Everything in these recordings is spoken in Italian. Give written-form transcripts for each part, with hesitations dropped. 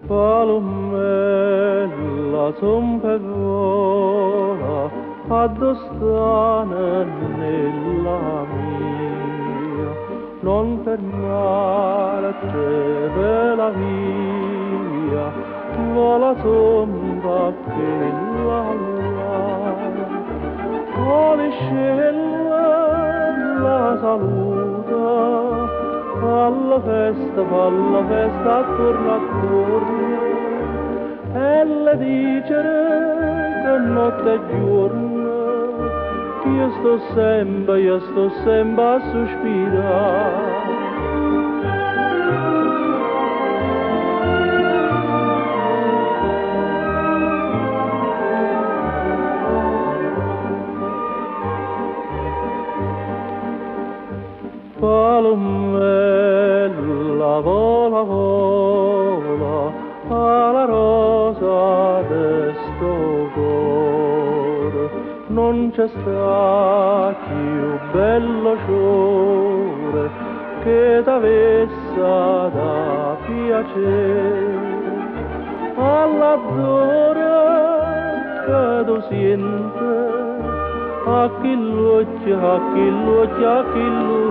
Palomella sompevola addostana nella mia, non fermarti della via, vola somba che la Poliscella la saluta, alla festa, attorno attorno, e le dice che notte e giorno, io sto sempre a sospirare. Palomella vola vola alla rosa de sto cuore, non c'è sta più bello fiore che t'avessa da piacere all'azzurra che tu senti a chi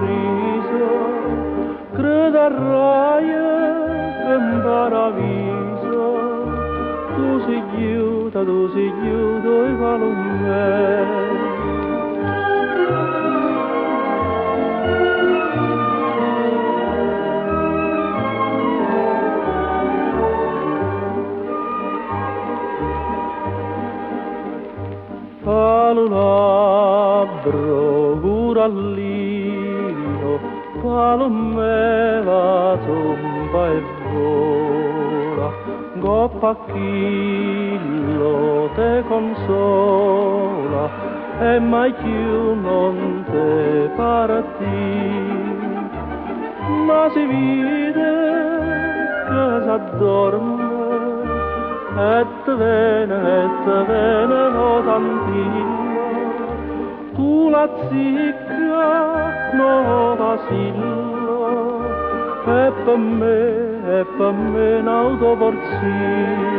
riso, creda raia che imparaviso, tu si chiuda i palomeri. Palulabbro curallino, palomela somba e vola, goppa chillo te consola, e mai più non te parti, ma si vede che s'addorme, e te vene cos'antillo, tu la zicca no vasillo, e per me un autoporzino.